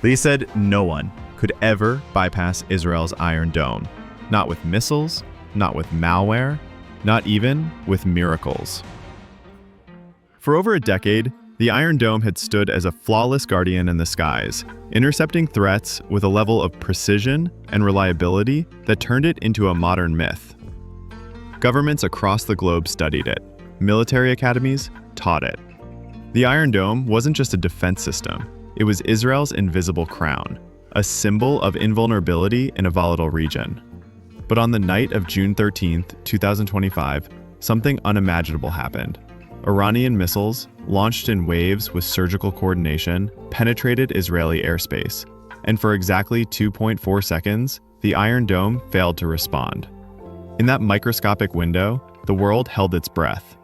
Lee said no one could ever bypass Israel's Iron Dome. Not with missiles, not with malware, not even with miracles. For over a decade, the Iron Dome had stood as a flawless guardian in the skies, intercepting threats with a level of precision and reliability that turned it into a modern myth. Governments across the globe studied it. Military academies taught it. The Iron Dome wasn't just a defense system. It was Israel's invisible crown, a symbol of invulnerability in a volatile region. But on the night of June 13, 2025, something unimaginable happened. Iranian missiles, launched in waves with surgical coordination, penetrated Israeli airspace. And for exactly 2.4 seconds, the Iron Dome failed to respond. In that microscopic window, the world held its breath.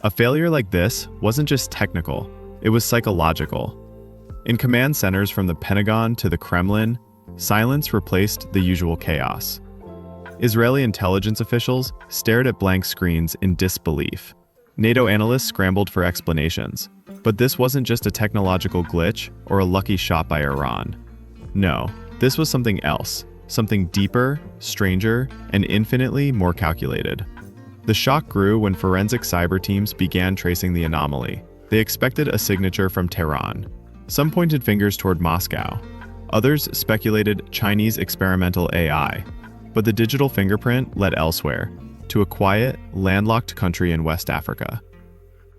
A failure like this wasn't just technical, it was psychological. In command centers from the Pentagon to the Kremlin, silence replaced the usual chaos. Israeli intelligence officials stared at blank screens in disbelief. NATO analysts scrambled for explanations. But this wasn't just a technological glitch or a lucky shot by Iran. No, this was something else, something deeper, stranger, and infinitely more calculated. The shock grew when forensic cyber teams began tracing the anomaly. They expected a signature from Tehran. Some pointed fingers toward Moscow. Others speculated Chinese experimental AI. But the digital fingerprint led elsewhere, to a quiet, landlocked country in West Africa.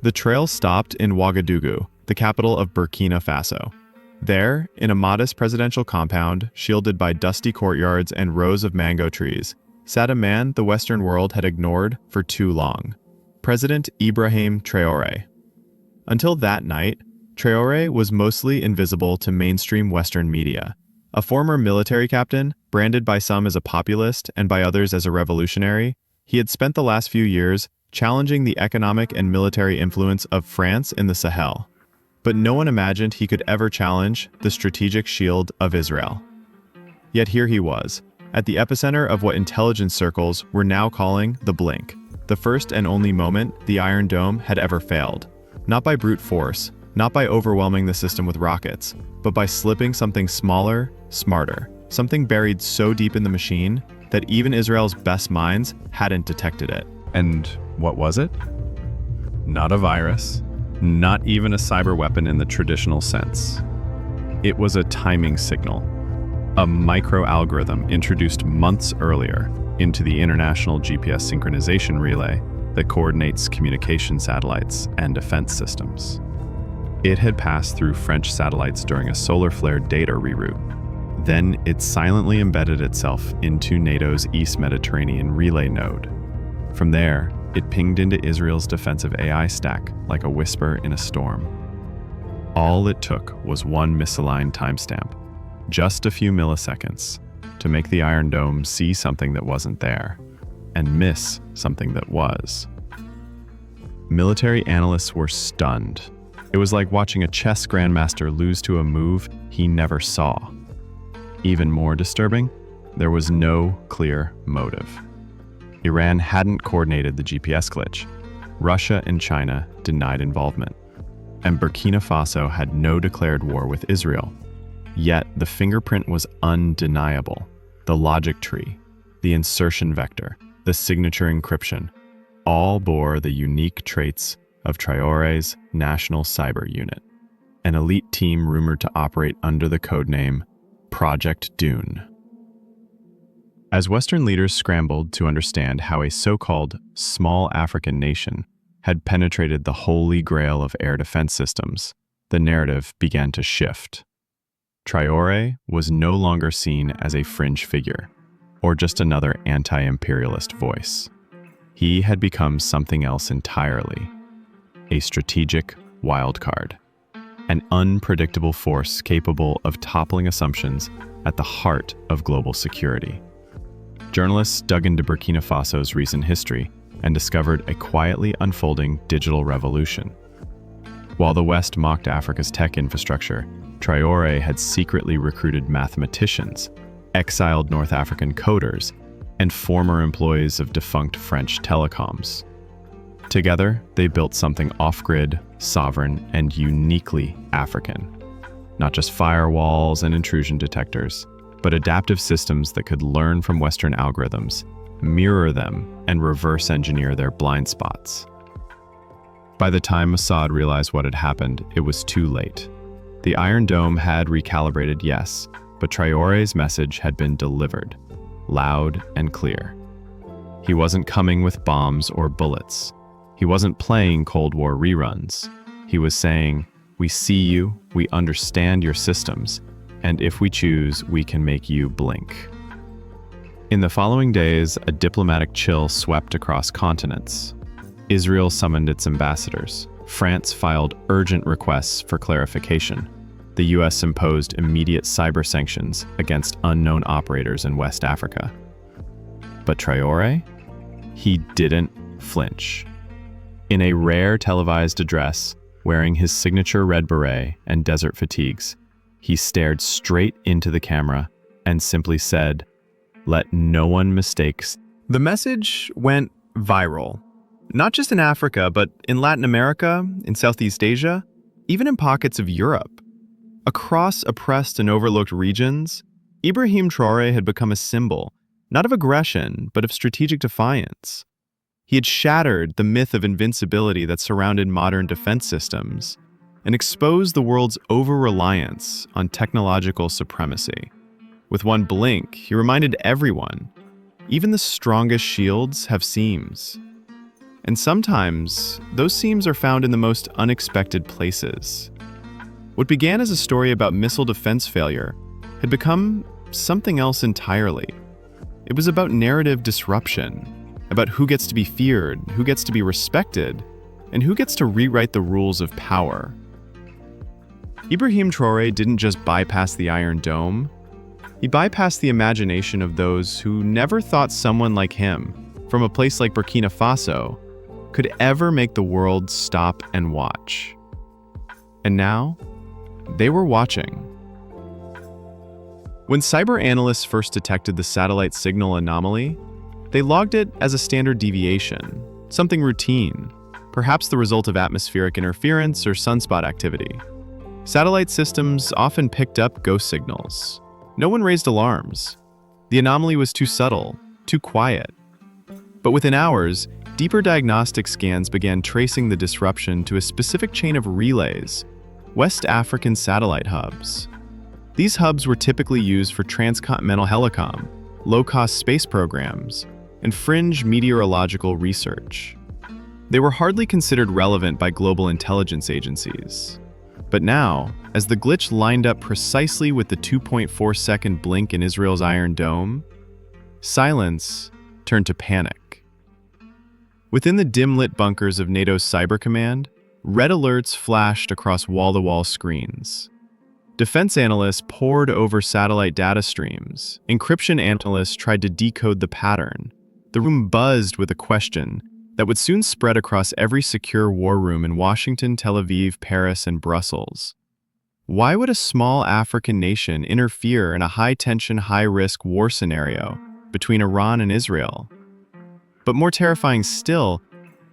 The trail stopped in Ouagadougou, the capital of Burkina Faso. There, in a modest presidential compound, shielded by dusty courtyards and rows of mango trees, sat a man the Western world had ignored for too long. President Ibrahim Traoré. Until that night, Traoré was mostly invisible to mainstream Western media. A former military captain, branded by some as a populist and by others as a revolutionary, he had spent the last few years challenging the economic and military influence of France in the Sahel. But no one imagined he could ever challenge the strategic shield of Israel. Yet here he was, at the epicenter of what intelligence circles were now calling the blink, the first and only moment the Iron Dome had ever failed. Not by brute force, not by overwhelming the system with rockets, but by slipping something smaller, smarter, something buried so deep in the machine that even Israel's best minds hadn't detected it. And what was it? Not a virus, not even a cyber weapon in the traditional sense. It was a timing signal, a micro-algorithm introduced months earlier into the International GPS Synchronization Relay that coordinates communication satellites and defense systems. It had passed through French satellites during a solar flare data reroute. Then it silently embedded itself into NATO's East Mediterranean relay node. From there, it pinged into Israel's defensive AI stack like a whisper in a storm. All it took was one misaligned timestamp, just a few milliseconds, to make the Iron Dome see something that wasn't there, and miss something that was. Military analysts were stunned. It was like watching a chess grandmaster lose to a move he never saw. Even more disturbing, there was no clear motive. Iran hadn't coordinated the GPS glitch. Russia and China denied involvement. And Burkina Faso had no declared war with Israel. Yet the fingerprint was undeniable. The logic tree, the insertion vector, the signature encryption, all bore the unique traits of Traoré's National Cyber Unit, an elite team rumored to operate under the codename Project Dune. As Western leaders scrambled to understand how a so-called small African nation had penetrated the holy grail of air defense systems, the narrative began to shift. Traoré was no longer seen as a fringe figure, or just another anti-imperialist voice. He had become something else entirely, a strategic wildcard, an unpredictable force capable of toppling assumptions at the heart of global security. Journalists dug into Burkina Faso's recent history and discovered a quietly unfolding digital revolution. While the West mocked Africa's tech infrastructure, Traoré had secretly recruited mathematicians, exiled North African coders, and former employees of defunct French telecoms. Together, they built something off-grid, sovereign, and uniquely African. not just firewalls and intrusion detectors, but adaptive systems that could learn from Western algorithms, mirror them, and reverse engineer their blind spots. By the time Mossad realized what had happened, it was too late. The Iron Dome had recalibrated, yes, but Traore's message had been delivered, loud and clear. He wasn't coming with bombs or bullets. He wasn't playing Cold War reruns. He was saying, "We see you, we understand your systems, and if we choose, we can make you blink." In the following days, a diplomatic chill swept across continents. Israel summoned its ambassadors. France filed urgent requests for clarification. The US imposed immediate cyber sanctions against unknown operators in West Africa. But Traore? He didn't flinch. In a rare televised address, wearing his signature red beret and desert fatigues, he stared straight into the camera and simply said, "Let no one mistake." The message went viral. Not just in Africa, but in Latin America, in Southeast Asia, even in pockets of Europe. Across oppressed and overlooked regions, Ibrahim Traoré had become a symbol, not of aggression, but of strategic defiance. He had shattered the myth of invincibility that surrounded modern defense systems and exposed the world's over-reliance on technological supremacy. With one blink, he reminded everyone, even the strongest shields have seams. And sometimes, those seams are found in the most unexpected places. What began as a story about missile defense failure had become something else entirely. It was about narrative disruption, about who gets to be feared, who gets to be respected, and who gets to rewrite the rules of power. Ibrahim Traoré didn't just bypass the Iron Dome. He bypassed the imagination of those who never thought someone like him, from a place like Burkina Faso, could ever make the world stop and watch. And now, they were watching. When cyber analysts first detected the satellite signal anomaly, they logged it as a standard deviation, something routine, perhaps the result of atmospheric interference or sunspot activity. Satellite systems often picked up ghost signals. No one raised alarms. The anomaly was too subtle, too quiet. But within hours, deeper diagnostic scans began tracing the disruption to a specific chain of relays, West African satellite hubs. These hubs were typically used for transcontinental helicom, low-cost space programs, and fringe meteorological research. They were hardly considered relevant by global intelligence agencies. But now, as the glitch lined up precisely with the 2.4-second blink in Israel's Iron Dome, silence turned to panic. Within the dim-lit bunkers of NATO's Cyber Command, red alerts flashed across wall-to-wall screens. Defense analysts pored over satellite data streams. Encryption analysts tried to decode the pattern. The room buzzed with a question that would soon spread across every secure war room in Washington, Tel Aviv, Paris, and Brussels. Why would a small African nation interfere in a high-tension, high-risk war scenario between Iran and Israel? But more terrifying still,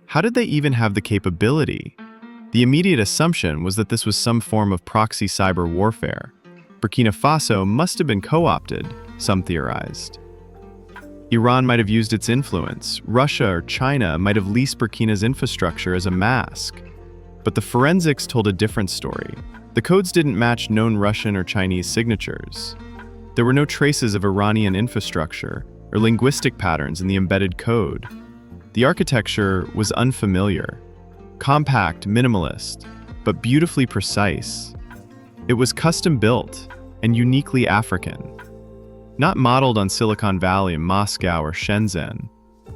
how did they even have the capability? The immediate assumption was that this was some form of proxy cyber warfare. Burkina Faso must have been co-opted, some theorized. Iran might have used its influence. Russia or China might have leased Burkina's infrastructure as a mask. But the forensics told a different story. The codes didn't match known Russian or Chinese signatures. There were no traces of Iranian infrastructure or linguistic patterns in the embedded code. The architecture was unfamiliar, compact, minimalist, but beautifully precise. It was custom-built and uniquely African. Not modeled on Silicon Valley in Moscow or Shenzhen.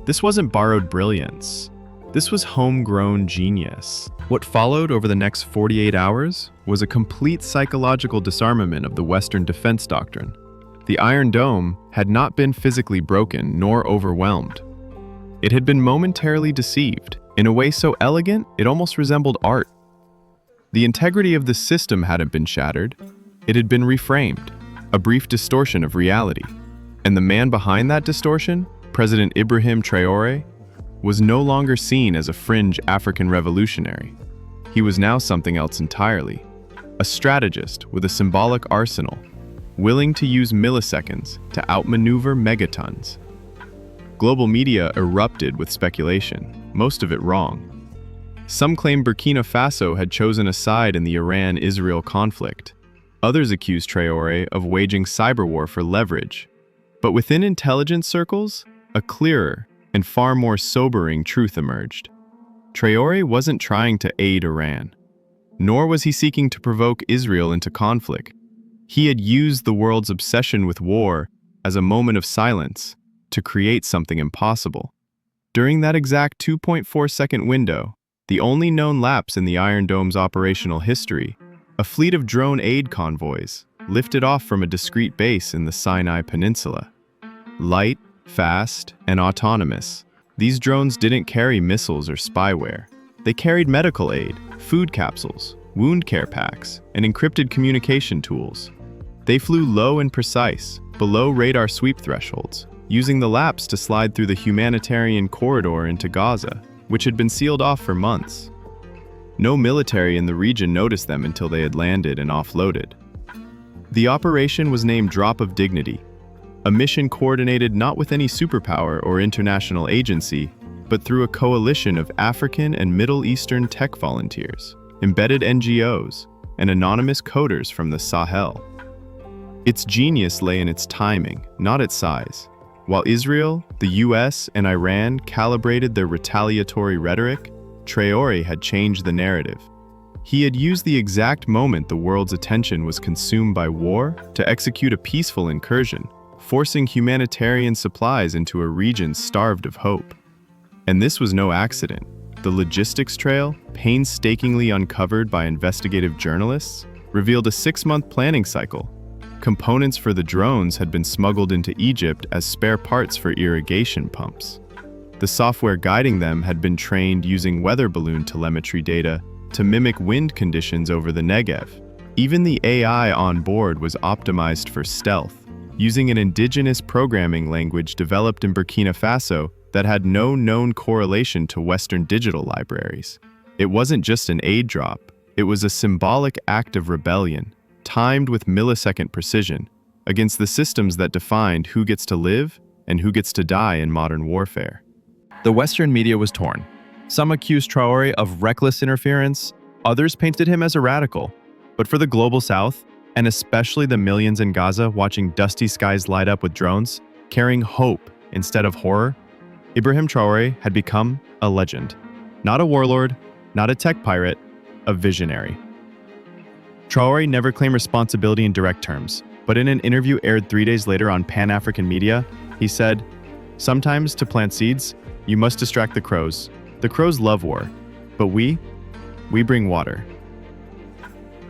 This wasn't borrowed brilliance. This was homegrown genius. What followed over the next 48 hours was a complete psychological disarmament of the Western defense doctrine. The Iron Dome had not been physically broken nor overwhelmed. It had been momentarily deceived, in a way so elegant it almost resembled art. The integrity of the system hadn't been shattered. It had been reframed, a brief distortion of reality. And the man behind that distortion, President Ibrahim Traoré, was no longer seen as a fringe African revolutionary. He was now something else entirely. a strategist with a symbolic arsenal, willing to use milliseconds to outmaneuver megatons. Global media erupted with speculation, most of it wrong. Some claim Burkina Faso had chosen a side in the Iran-Israel conflict. Others accused Traore of waging cyber war for leverage. But within intelligence circles, a clearer and far more sobering truth emerged. Traore wasn't trying to aid Iran, nor was he seeking to provoke Israel into conflict. He had used the world's obsession with war as a moment of silence to create something impossible. During that exact 2.4-second window, the only known lapse in the Iron Dome's operational history, a fleet of drone aid convoys lifted off from a discrete base in the Sinai Peninsula. Light, fast, and autonomous, these drones didn't carry missiles or spyware. They carried medical aid, food capsules, wound care packs, and encrypted communication tools. They flew low and precise, below radar sweep thresholds, using the lapse to slide through the humanitarian corridor into Gaza, which had been sealed off for months. No military in the region noticed them until they had landed and offloaded. The operation was named Drop of Dignity, a mission coordinated not with any superpower or international agency, but through a coalition of African and Middle Eastern tech volunteers, embedded NGOs, and anonymous coders from the Sahel. Its genius lay in its timing, not its size. While Israel, the US, and Iran calibrated their retaliatory rhetoric, Traore had changed the narrative. He had used the exact moment the world's attention was consumed by war to execute a peaceful incursion, forcing humanitarian supplies into a region starved of hope. And this was no accident. The logistics trail, painstakingly uncovered by investigative journalists, revealed a 6-month planning cycle. Components for the drones had been smuggled into Egypt as spare parts for irrigation pumps. The software guiding them had been trained using weather balloon telemetry data to mimic wind conditions over the Negev. Even the AI on board was optimized for stealth, using an indigenous programming language developed in Burkina Faso that had no known correlation to Western digital libraries. It wasn't just an aid drop, it was a symbolic act of rebellion, timed with millisecond precision, against the systems that defined who gets to live and who gets to die in modern warfare. The Western media was torn. Some accused Traore of reckless interference, others painted him as a radical. But for the global South, and especially the millions in Gaza watching dusty skies light up with drones, carrying hope instead of horror, Ibrahim Traoré had become a legend. Not a warlord, not a tech pirate, a visionary. Traoré never claimed responsibility in direct terms, but in an interview aired 3 days later on Pan-African media, he said, "Sometimes to plant seeds, you must distract the crows. The crows love war, but we bring water."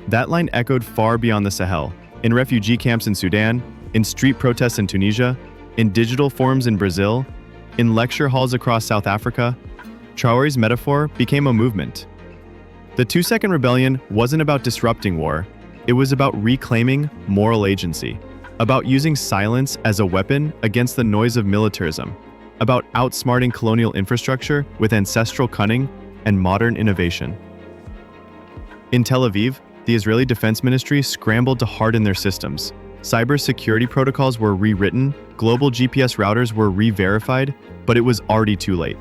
That line echoed far beyond the Sahel, in refugee camps in Sudan, in street protests in Tunisia, in digital forums in Brazil, in lecture halls across South Africa. Traoré's metaphor became a movement. The 2-second rebellion wasn't about disrupting war, it was about reclaiming moral agency, about using silence as a weapon against the noise of militarism, about outsmarting colonial infrastructure with ancestral cunning and modern innovation. In Tel Aviv, the Israeli Defense Ministry scrambled to harden their systems. Cybersecurity protocols were rewritten, global GPS routers were re-verified, but it was already too late.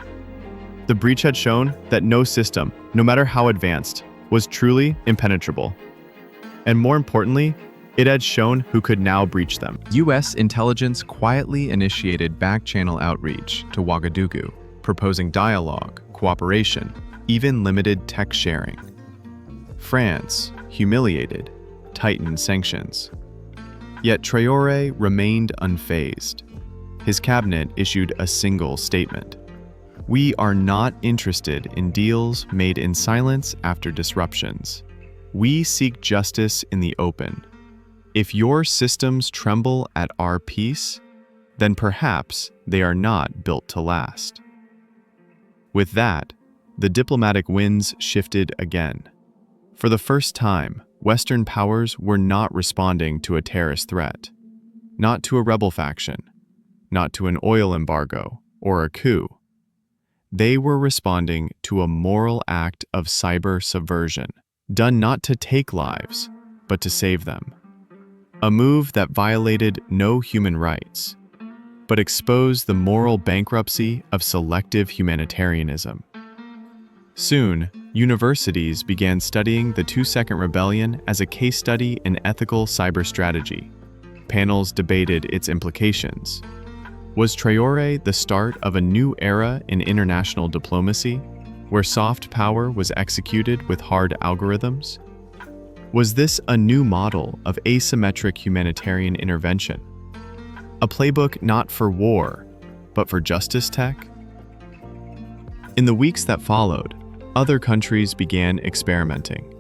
The breach had shown that no system, no matter how advanced, was truly impenetrable. And more importantly, it had shown who could now breach them. U.S. intelligence quietly initiated back-channel outreach to Ouagadougou, proposing dialogue, cooperation, even limited tech sharing. France, humiliated, tightened sanctions. Yet Traoré remained unfazed. His cabinet issued a single statement: "We are not interested in deals made in silence after disruptions. We seek justice in the open. If your systems tremble at our peace, then perhaps they are not built to last." With that, the diplomatic winds shifted again. For the first time, Western powers were not responding to a terrorist threat, not to a rebel faction, not to an oil embargo or a coup. They were responding to a moral act of cyber subversion, done not to take lives, but to save them. A move that violated no human rights, but exposed the moral bankruptcy of selective humanitarianism. Soon, universities began studying the 2-second rebellion as a case study in ethical cyber strategy. Panels debated its implications. Was Traore the start of a new era in international diplomacy, where soft power was executed with hard algorithms? Was this a new model of asymmetric humanitarian intervention? A playbook not for war, but for justice tech? In the weeks that followed, other countries began experimenting.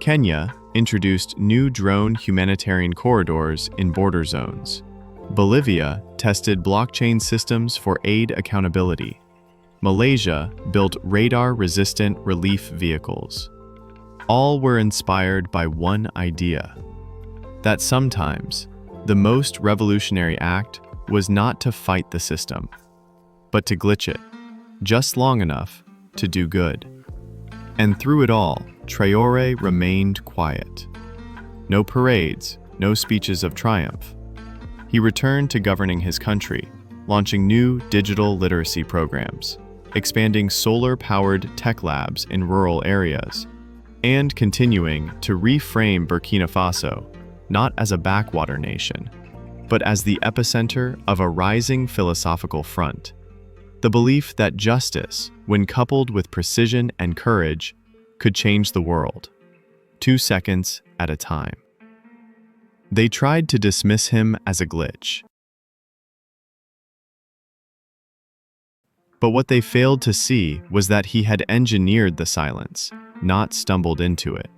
Kenya introduced new drone humanitarian corridors in border zones. Bolivia tested blockchain systems for aid accountability. Malaysia built radar-resistant relief vehicles. All were inspired by one idea: that sometimes the most revolutionary act was not to fight the system, but to glitch it, just long enough to do good. And through it all, Traore remained quiet. No parades, no speeches of triumph. He returned to governing his country, launching new digital literacy programs, expanding solar-powered tech labs in rural areas, and continuing to reframe Burkina Faso, not as a backwater nation, but as the epicenter of a rising philosophical front. The belief that justice, when coupled with precision and courage, could change the world, 2 seconds at a time. They tried to dismiss him as a glitch. But what they failed to see was that he had engineered the silence, not stumbled into it.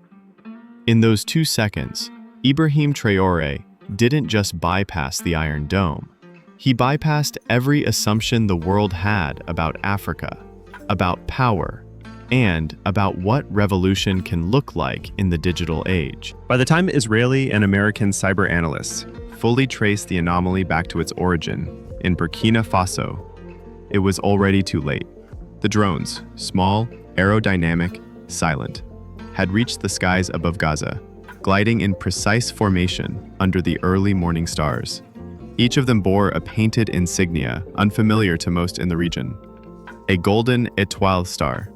In those 2 seconds, Ibrahim Traoré didn't just bypass the Iron Dome. He bypassed every assumption the world had about Africa, about power, and about what revolution can look like in the digital age. By the time Israeli and American cyber analysts fully traced the anomaly back to its origin in Burkina Faso, it was already too late. The drones, small, aerodynamic, silent, had reached the skies above Gaza, gliding in precise formation under the early morning stars. Each of them bore a painted insignia unfamiliar to most in the region: a golden étoile star,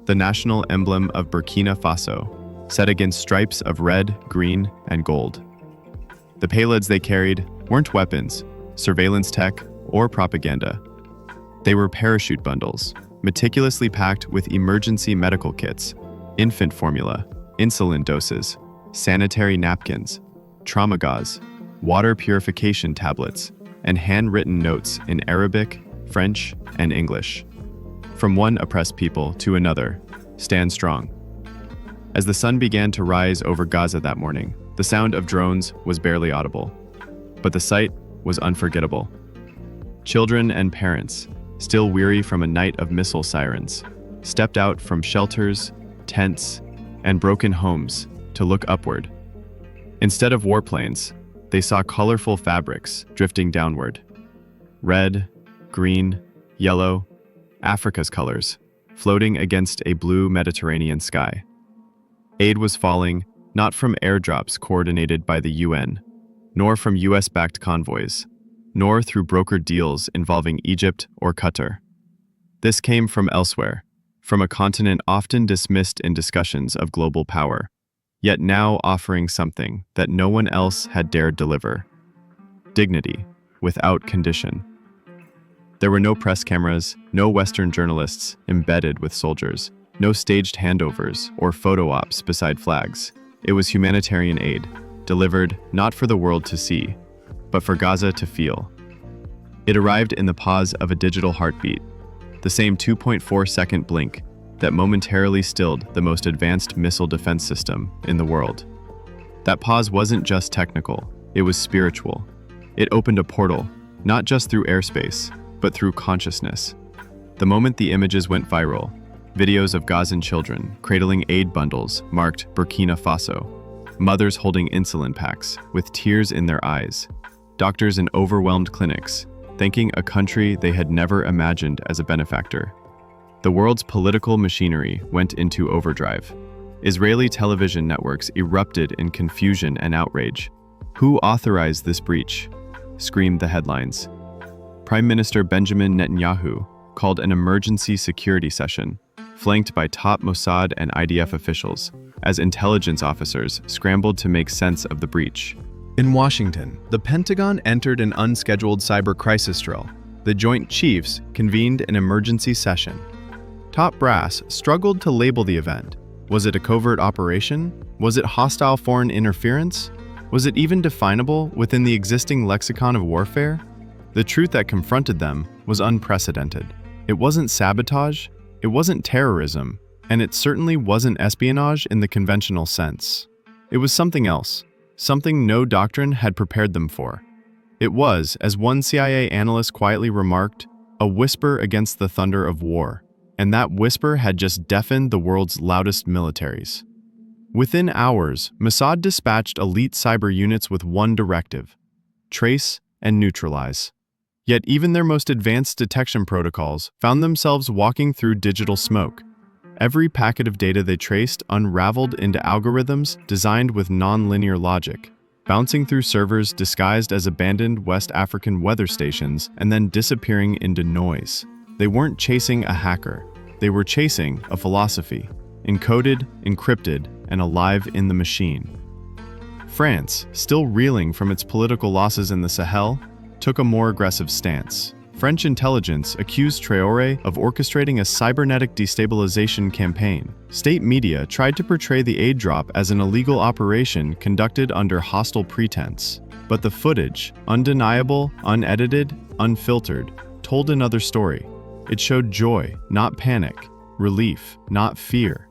the national emblem of Burkina Faso, set against stripes of red, green, and gold. The payloads they carried weren't weapons, surveillance tech, or propaganda. They were parachute bundles, meticulously packed with emergency medical kits, infant formula, insulin doses, sanitary napkins, trauma gauze, water purification tablets, and handwritten notes in Arabic, French, and English. From one oppressed people to another, stand strong. As the sun began to rise over Gaza that morning, the sound of drones was barely audible, but the sight was unforgettable. Children and parents, still weary from a night of missile sirens, stepped out from shelters, tents, and broken homes to look upward. Instead of warplanes, they saw colorful fabrics drifting downward. Red, green, yellow, Africa's colors, floating against a blue Mediterranean sky. Aid was falling not from airdrops coordinated by the UN, nor from US-backed convoys, nor through brokered deals involving Egypt or Qatar. This came from elsewhere, from a continent often dismissed in discussions of global power, yet now offering something that no one else had dared deliver: dignity, without condition. There were no press cameras, no Western journalists embedded with soldiers, no staged handovers or photo ops beside flags. It was humanitarian aid, delivered not for the world to see, but for Gaza to feel. It arrived in the pause of a digital heartbeat, the same 2.4-second blink that momentarily stilled the most advanced missile defense system in the world. That pause wasn't just technical, it was spiritual. It opened a portal, not just through airspace, but through consciousness. The moment the images went viral, videos of Gazan children cradling aid bundles marked Burkina Faso, mothers holding insulin packs with tears in their eyes, doctors in overwhelmed clinics thanking a country they had never imagined as a benefactor. The world's political machinery went into overdrive. Israeli television networks erupted in confusion and outrage. "Who authorized this breach?" screamed the headlines. Prime Minister Benjamin Netanyahu called an emergency security session, flanked by top Mossad and IDF officials, as intelligence officers scrambled to make sense of the breach. In Washington, the Pentagon entered an unscheduled cyber crisis drill. The Joint Chiefs convened an emergency session. Top brass struggled to label the event. Was it a covert operation? Was it hostile foreign interference? Was it even definable within the existing lexicon of warfare? The truth that confronted them was unprecedented. It wasn't sabotage, it wasn't terrorism, and it certainly wasn't espionage in the conventional sense. It was something else, something no doctrine had prepared them for. It was, as one CIA analyst quietly remarked, a whisper against the thunder of war, and that whisper had just deafened the world's loudest militaries. Within hours, Mossad dispatched elite cyber units with one directive: trace and neutralize. Yet even their most advanced detection protocols found themselves walking through digital smoke. Every packet of data they traced unraveled into algorithms designed with non-linear logic, bouncing through servers disguised as abandoned West African weather stations and then disappearing into noise. They weren't chasing a hacker. They were chasing a philosophy, encoded, encrypted, and alive in the machine. France, still reeling from its political losses in the Sahel, took a more aggressive stance. French intelligence accused Traore of orchestrating a cybernetic destabilization campaign. State media tried to portray the aid drop as an illegal operation conducted under hostile pretense. But the footage, undeniable, unedited, unfiltered, told another story. It showed joy, not panic, relief, not fear.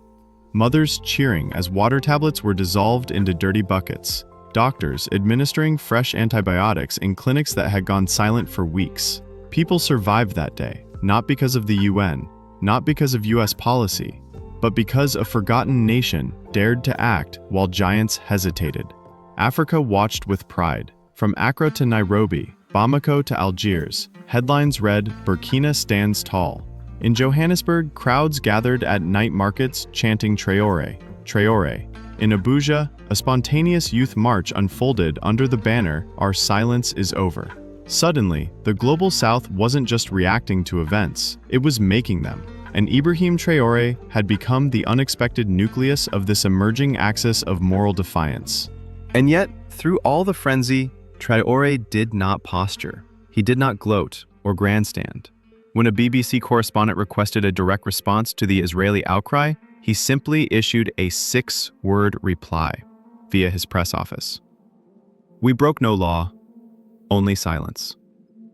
Mothers cheering as water tablets were dissolved into dirty buckets. Doctors administering fresh antibiotics in clinics that had gone silent for weeks. People survived that day, not because of the UN, not because of US policy, but because a forgotten nation dared to act while giants hesitated. Africa watched with pride. From Accra to Nairobi, Bamako to Algiers, headlines read, "Burkina stands tall." In Johannesburg, crowds gathered at night markets chanting Traore, Traore. In Abuja, a spontaneous youth march unfolded under the banner, "Our silence is over." Suddenly, the global south wasn't just reacting to events, it was making them. And Ibrahim Traoré had become the unexpected nucleus of this emerging axis of moral defiance. And yet, through all the frenzy, Traoré did not posture. He did not gloat or grandstand. When a BBC correspondent requested a direct response to the Israeli outcry, he simply issued a 6-word reply via his press office. "We broke no law, only silence."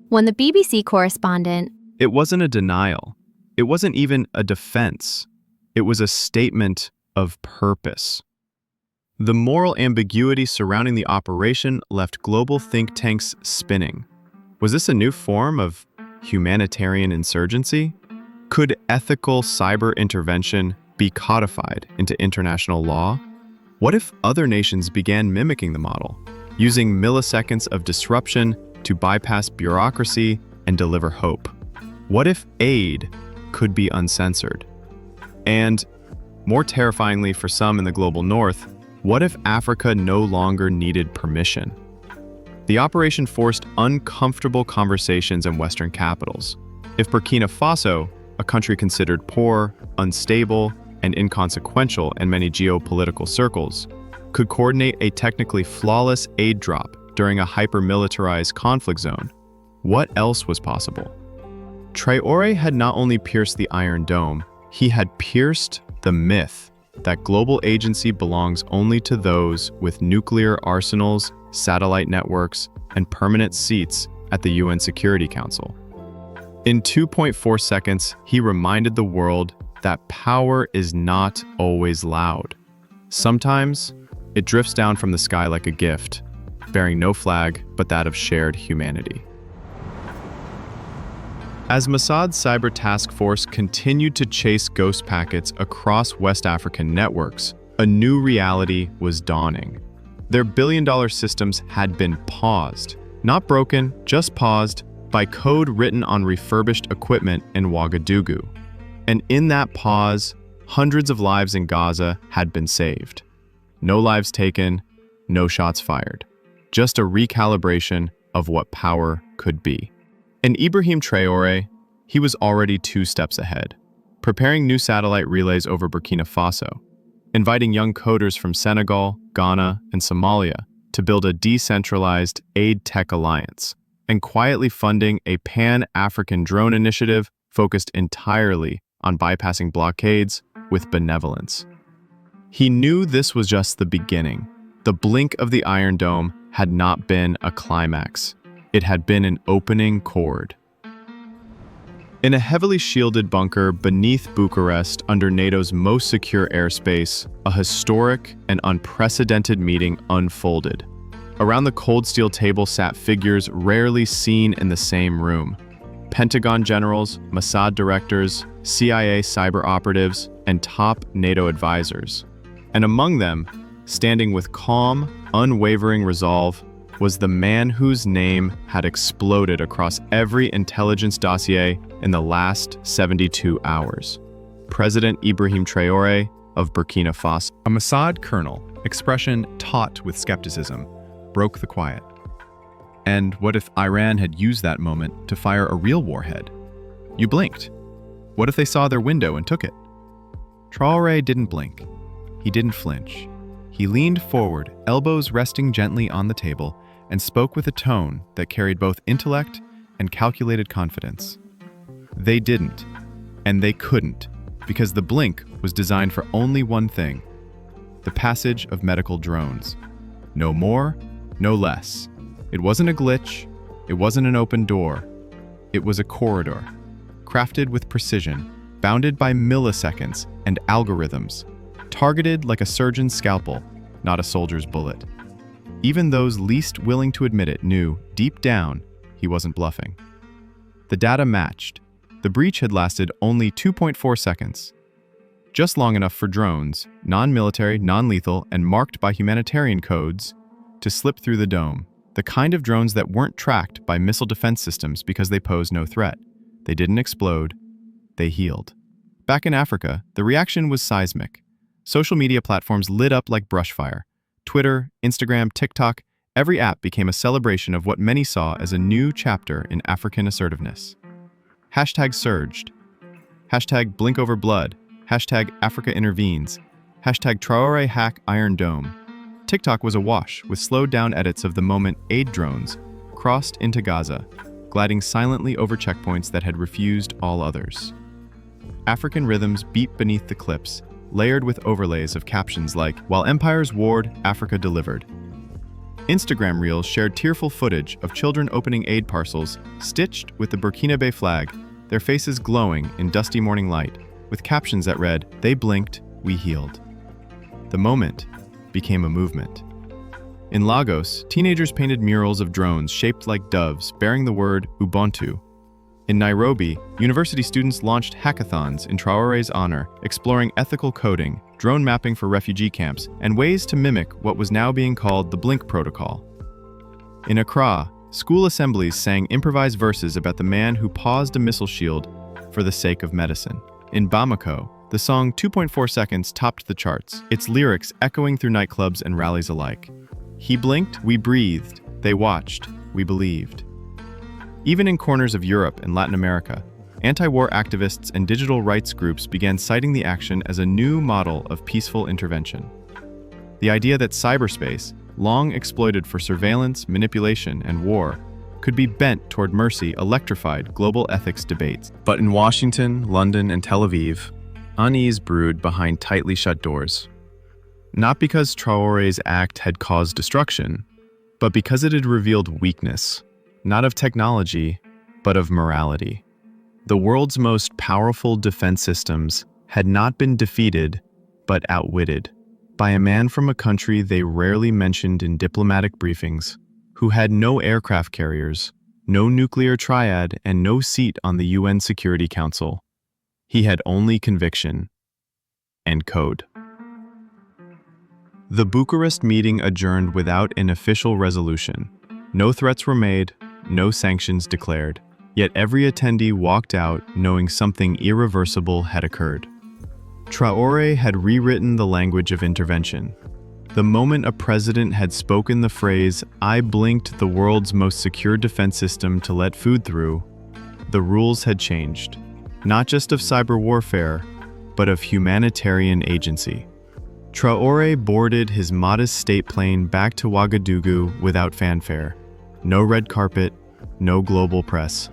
When the BBC correspondent... It wasn't a denial. It wasn't even a defense. It was a statement of purpose. The moral ambiguity surrounding the operation left global think tanks spinning. Was this a new form of humanitarian insurgency? Could ethical cyber intervention be codified into international law? What if other nations began mimicking the model, using milliseconds of disruption to bypass bureaucracy and deliver hope? What if aid could be uncensored? And, more terrifyingly for some in the global north, what if Africa no longer needed permission? The operation forced uncomfortable conversations in Western capitals. If Burkina Faso, a country considered poor, unstable, and inconsequential in many geopolitical circles, could coordinate a technically flawless aid drop during a hyper-militarized conflict zone, what else was possible? Traore had not only pierced the Iron Dome, he had pierced the myth that global agency belongs only to those with nuclear arsenals, satellite networks, and permanent seats at the UN Security Council. In 2.4 seconds, he reminded the world that power is not always loud. Sometimes, it drifts down from the sky like a gift, bearing no flag but that of shared humanity. As Mossad's cyber task force continued to chase ghost packets across West African networks, a new reality was dawning. Their billion-dollar systems had been paused, not broken, just paused, by code written on refurbished equipment in Ouagadougou. And in that pause, hundreds of lives in Gaza had been saved. No lives taken, no shots fired. Just a recalibration of what power could be. And Ibrahim Traoré, he was already 2 steps ahead, preparing new satellite relays over Burkina Faso, inviting young coders from Senegal, Ghana, and Somalia to build a decentralized aid tech alliance, and quietly funding a pan-African drone initiative focused entirely on bypassing blockades with benevolence. He knew this was just the beginning. The blink of the Iron Dome had not been a climax. It had been an opening chord. In a heavily shielded bunker beneath Bucharest under NATO's most secure airspace, a historic and unprecedented meeting unfolded. Around the cold steel table sat figures rarely seen in the same room. Pentagon generals, Mossad directors, CIA cyber operatives, and top NATO advisors. And among them, standing with calm, unwavering resolve, was the man whose name had exploded across every intelligence dossier in the last 72 hours. President Ibrahim Traoré of Burkina Faso. A Mossad colonel, expression taut with skepticism, broke the quiet. And what if Iran had used that moment to fire a real warhead? You blinked. What if they saw their window and took it? Traoré didn't blink. He didn't flinch. He leaned forward, elbows resting gently on the table, and spoke with a tone that carried both intellect and calculated confidence. They didn't, and they couldn't, because the blink was designed for only one thing: the passage of medical drones. No more, no less. It wasn't a glitch, it wasn't an open door. It was a corridor, crafted with precision, bounded by milliseconds and algorithms, targeted like a surgeon's scalpel, not a soldier's bullet. Even those least willing to admit it knew, deep down, he wasn't bluffing. The data matched. The breach had lasted only 2.4 seconds. Just long enough for drones, non-military, non-lethal, and marked by humanitarian codes, to slip through the dome. The kind of drones that weren't tracked by missile defense systems because they posed no threat. They didn't explode. They healed. Back in Africa, the reaction was seismic. Social media platforms lit up like brushfire. Twitter, Instagram, TikTok, every app became a celebration of what many saw as a new chapter in African assertiveness. Hashtag surged. Hashtag blink over blood. Hashtag Africa intervenes. Hashtag Traore hack Iron Dome. TikTok was awash with slowed-down edits of the moment aid drones crossed into Gaza, gliding silently over checkpoints that had refused all others. African rhythms beat beneath the clips, layered with overlays of captions like, "While empires warred, Africa delivered." Instagram reels shared tearful footage of children opening aid parcels stitched with the Burkinabe flag, their faces glowing in dusty morning light, with captions that read, "They blinked, we healed." The moment became a movement. In Lagos, teenagers painted murals of drones shaped like doves, bearing the word Ubuntu. In Nairobi, university students launched hackathons in Traore's honor, exploring ethical coding, drone mapping for refugee camps, and ways to mimic what was now being called the Blink Protocol. In Accra, school assemblies sang improvised verses about the man who paused a missile shield for the sake of medicine. In Bamako, the song 2.4 Seconds topped the charts, its lyrics echoing through nightclubs and rallies alike. He blinked, we breathed. They watched, we believed. Even in corners of Europe and Latin America, anti-war activists and digital rights groups began citing the action as a new model of peaceful intervention. The idea that cyberspace, long exploited for surveillance, manipulation, and war, could be bent toward mercy electrified global ethics debates. But in Washington, London, and Tel Aviv, unease brewed behind tightly shut doors. Not because Traore's act had caused destruction, but because it had revealed weakness, not of technology, but of morality. The world's most powerful defense systems had not been defeated, but outwitted, by a man from a country they rarely mentioned in diplomatic briefings, who had no aircraft carriers, no nuclear triad, and no seat on the UN Security Council. He had only conviction and code. The Bucharest meeting adjourned without an official resolution. No threats were made, no sanctions declared. Yet every attendee walked out knowing something irreversible had occurred. Traore had rewritten the language of intervention. The moment a president had spoken the phrase, "I blinked the world's most secure defense system to let food through," the rules had changed, not just of cyber warfare, but of humanitarian agency. Traore boarded his modest state plane back to Ouagadougou without fanfare. No red carpet, no global press.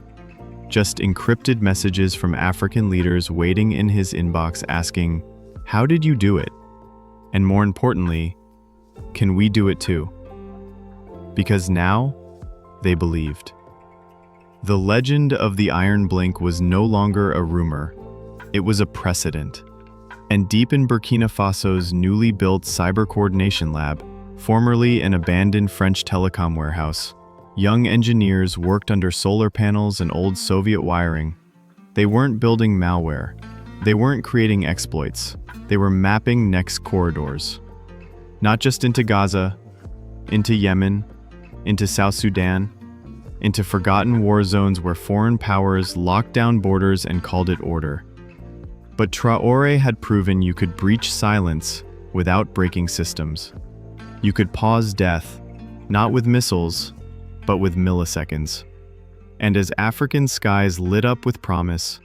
Just encrypted messages from African leaders waiting in his inbox asking, "How did you do it?" And more importantly, "Can we do it too?" Because now, they believed. The legend of the Iron Blink was no longer a rumor. It was a precedent. And deep in Burkina Faso's newly built Cyber Coordination Lab, formerly an abandoned French telecom warehouse, young engineers worked under solar panels and old Soviet wiring. They weren't building malware. They weren't creating exploits. They were mapping next corridors. Not just into Gaza, into Yemen, into South Sudan, into forgotten war zones where foreign powers locked down borders and called it order. But Traore had proven you could breach silence without breaking systems. You could pause death, not with missiles, but with milliseconds. And as African skies lit up with promise,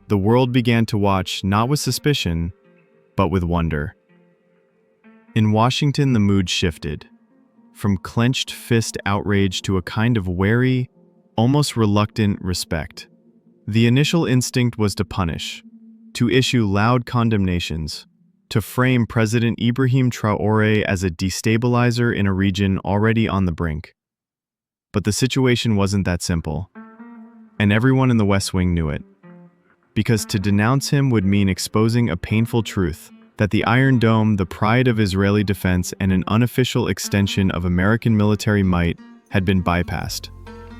the world began to watch not with suspicion, but with wonder. In Washington, the mood shifted, from clenched fist outrage to a kind of wary, almost reluctant respect. The initial instinct was to punish, to issue loud condemnations, to frame President Ibrahim Traoré as a destabilizer in a region already on the brink. But the situation wasn't that simple, and everyone in the West Wing knew it. Because to denounce him would mean exposing a painful truth, that the Iron Dome, the pride of Israeli defense and an unofficial extension of American military might, had been bypassed.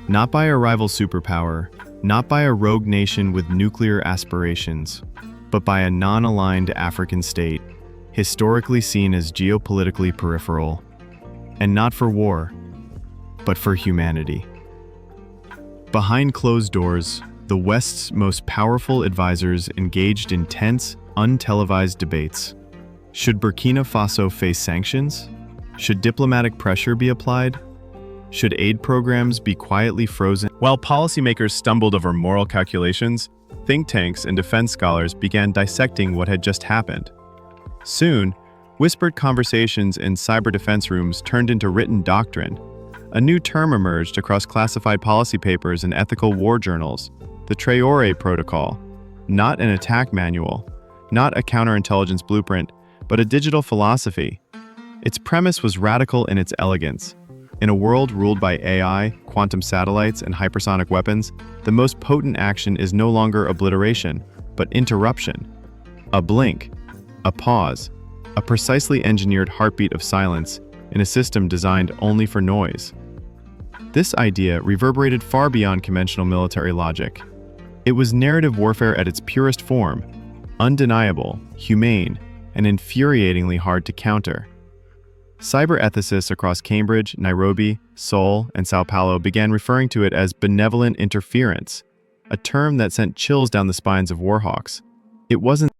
Not by a rival superpower, not by a rogue nation with nuclear aspirations, but by a non-aligned African state, historically seen as geopolitically peripheral, and not for war, but for humanity. Behind closed doors, the West's most powerful advisors engaged in tense, untelevised debates. Should Burkina Faso face sanctions? Should diplomatic pressure be applied? Should aid programs be quietly frozen? While policymakers stumbled over moral calculations, think tanks and defense scholars began dissecting what had just happened. Soon, whispered conversations in cyber defense rooms turned into written doctrine. A new term emerged across classified policy papers and ethical war journals, the Traore Protocol. Not an attack manual, not a counterintelligence blueprint, but a digital philosophy. Its premise was radical in its elegance. In a world ruled by AI, quantum satellites, and hypersonic weapons, the most potent action is no longer obliteration, but interruption. A blink, a pause, a precisely engineered heartbeat of silence in a system designed only for noise. This idea reverberated far beyond conventional military logic. It was narrative warfare at its purest form, undeniable, humane, and infuriatingly hard to counter. Cyber ethicists across Cambridge, Nairobi, Seoul, and Sao Paulo began referring to it as benevolent interference, a term that sent chills down the spines of warhawks. It wasn't